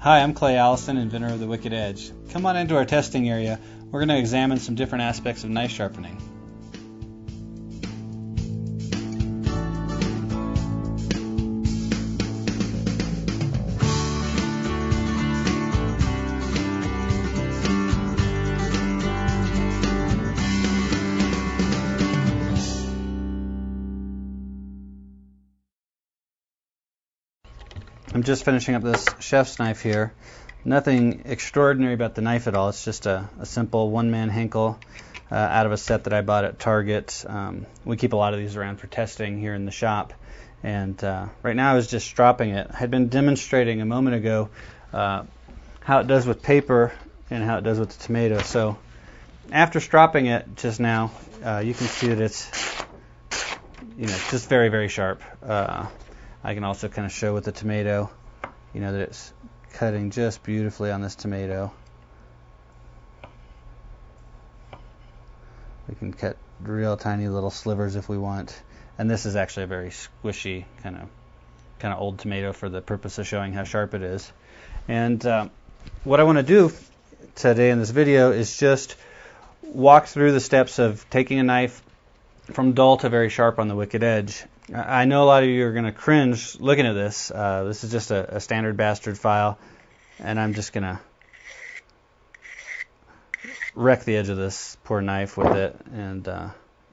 Hi, I'm Clay Allison, inventor of the Wicked Edge. Come on into our testing area. We're going to examine some different aspects of knife sharpening. I'm just finishing up this chef's knife here. Nothing extraordinary about the knife at all. It's just a simple one-man Henkel out of a set that I bought at Target. We keep a lot of these around for testing here in the shop. And right now I was just stropping it. I had been demonstrating a moment ago how it does with paper and how it does with the tomato. So after stropping it just now, you can see that it's just very, very sharp. I can also kind of show with the tomato, that it's cutting just beautifully on this tomato. We can cut real tiny little slivers if we want. And this is actually a very squishy kind of old tomato for the purpose of showing how sharp it is. And what I want to do today in this video is just walk through the steps of taking a knife from dull to very sharp on the Wicked Edge. I know a lot of you are going to cringe looking at this. This is just a standard bastard file, and I'm just going to wreck the edge of this poor knife with it. And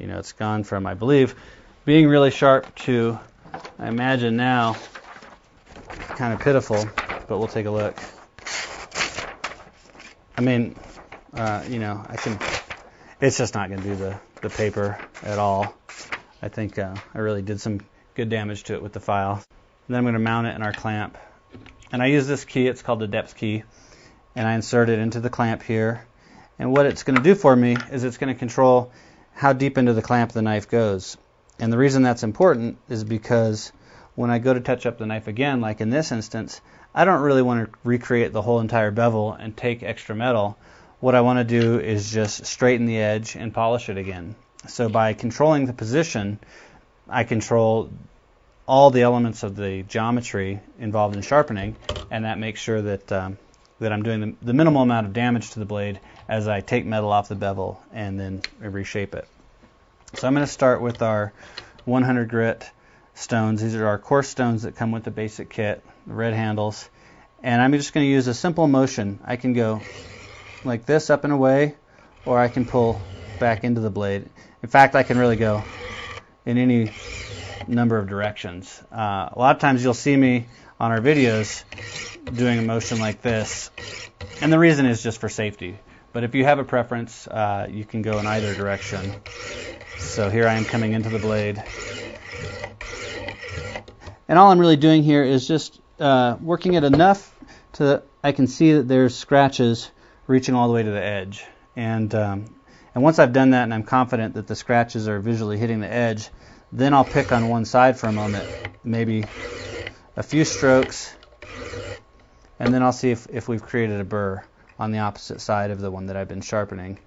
it's gone from, I believe, being really sharp to, I imagine now, kind of pitiful. But we'll take a look. I mean, it's just not going to do the paper at all. I think I really did some good damage to it with the file. And then I'm going to mount it in our clamp. And I use this key, it's called the depth key, and I insert it into the clamp here. And what it's going to do for me is it's going to control how deep into the clamp the knife goes. And the reason that's important is because when I go to touch up the knife again, like in this instance, I don't really want to recreate the whole entire bevel and take extra metal. What I want to do is just straighten the edge and polish it again. So by controlling the position, I control all the elements of the geometry involved in sharpening, and that makes sure that I'm doing the minimal amount of damage to the blade as I take metal off the bevel and then reshape it. So I'm going to start with our 100 grit stones. These are our coarse stones that come with the basic kit, the red handles. And I'm just going to use a simple motion. I can go like this up and away, or I can pull back into the blade. In fact, I can really go in any number of directions. A lot of times you'll see me on our videos doing a motion like this, and the reason is just for safety. But if you have a preference, you can go in either direction. So here I am coming into the blade. And all I'm really doing here is just working it enough so that I can see that there's scratches reaching all the way to the edge. And once I've done that and I'm confident that the scratches are visually hitting the edge, then I'll pick on one side for a moment, maybe a few strokes, and then I'll see if we've created a burr on the opposite side of the one that I've been sharpening.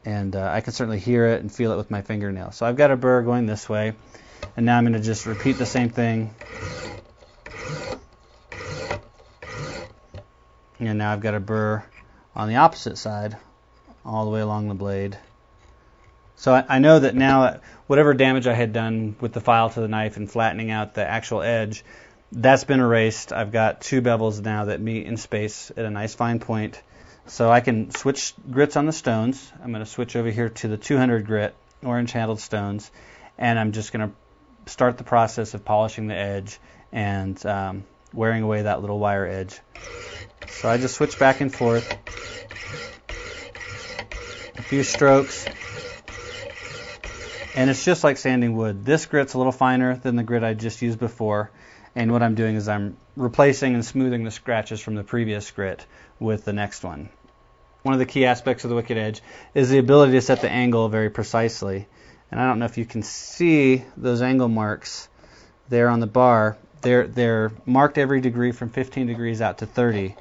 And I can certainly hear it and feel it with my fingernail. So I've got a burr going this way, and now I'm going to just repeat the same thing. And now I've got a burr on the opposite side, all the way along the blade. So I know that now whatever damage I had done with the file to the knife and flattening out the actual edge, that's been erased. I've got two bevels now that meet in space at a nice fine point. So I can switch grits on the stones. I'm going to switch over here to the 200 grit orange handled stones, and I'm just going to start the process of polishing the edge and wearing away that little wire edge. So I just switch back and forth. A few strokes, and it's just like sanding wood. This grit's a little finer than the grit I just used before, and what I'm doing is I'm replacing and smoothing the scratches from the previous grit with the next one. One of the key aspects of the Wicked Edge is the ability to set the angle very precisely, and I don't know if you can see those angle marks there on the bar. They're marked every degree from 15 degrees out to 30,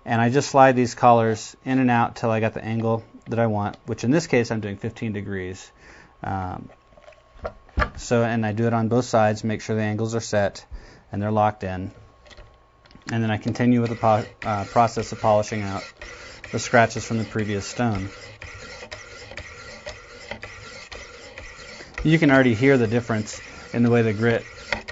and I just slide these collars in and out till I got the angle that I want, which in this case I'm doing 15 degrees. And I do it on both sides, make sure the angles are set and they're locked in. And then I continue with the process of polishing out the scratches from the previous stone. You can already hear the difference in the way the grit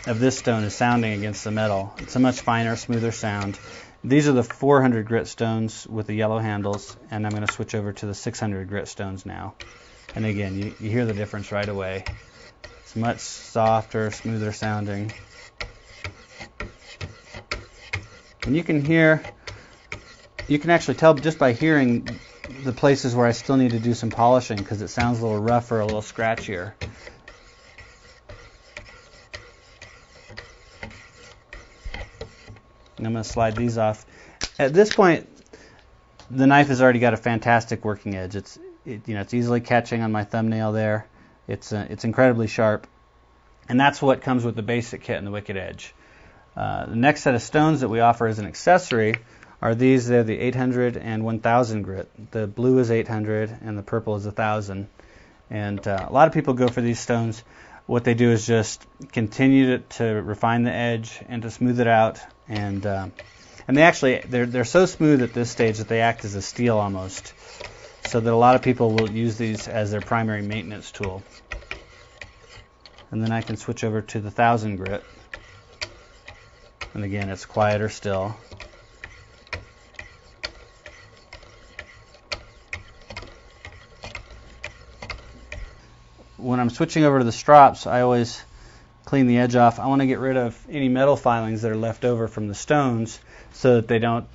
of this stone is sounding against the metal. It's a much finer, smoother sound. These are the 400 grit stones with the yellow handles, and I'm going to switch over to the 600 grit stones now. And again, you hear the difference right away. It's much softer, smoother sounding. And you can actually tell just by hearing the places where I still need to do some polishing, because it sounds a little rougher, a little scratchier. And I'm going to slide these off. At this point, the knife has already got a fantastic working edge. It's easily catching on my thumbnail there. It's incredibly sharp, and that's what comes with the basic kit and the Wicked Edge. The next set of stones that we offer as an accessory are these. They're the 800 and 1000 grit. The blue is 800 and the purple is 1000. And a lot of people go for these stones. What they do is just continue to refine the edge and to smooth it out. And they're so smooth at this stage that they act as a steel almost, so that a lot of people will use these as their primary maintenance tool. And then I can switch over to the 1000 grit. And again, it's quieter still. When I'm switching over to the strops, I always clean the edge off. I want to get rid of any metal filings that are left over from the stones so that they don't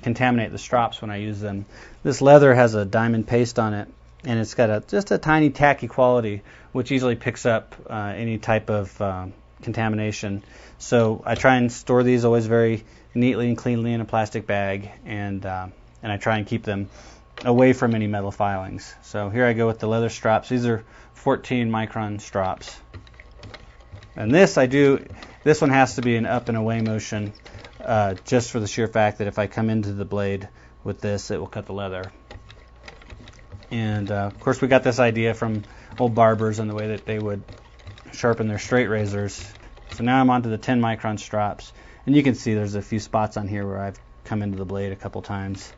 contaminate the strops when I use them. This leather has a diamond paste on it, and it's got just a tiny tacky quality, which easily picks up any type of contamination. So I try and store these always very neatly and cleanly in a plastic bag, and I try and keep them away from any metal filings. So here I go with the leather strops. These are 14 micron strops. And this one has to be an up and away motion, just for the sheer fact that if I come into the blade with this, it will cut the leather. And of course, we got this idea from old barbers and the way that they would sharpen their straight razors. So now I'm onto the 10 micron strops, and you can see there's a few spots on here where I've come into the blade a couple times.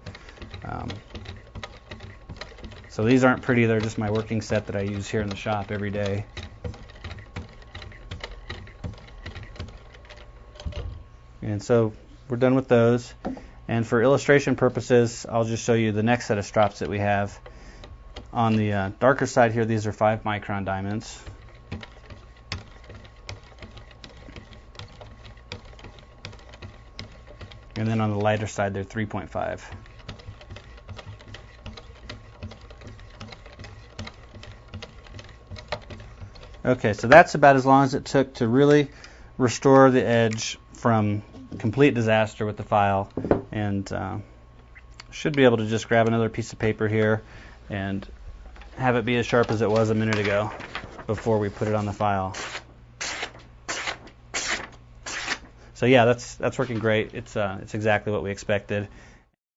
So these aren't pretty, they're just my working set that I use here in the shop every day. And so we're done with those. And for illustration purposes, I'll just show you the next set of strops that we have. On the darker side here, these are 5 micron diamonds. And then on the lighter side, they're 3.5. Okay, so that's about as long as it took to really restore the edge from complete disaster with the file. And should be able to just grab another piece of paper here and have it be as sharp as it was a minute ago before we put it on the file. So yeah, that's working great. It's exactly what we expected.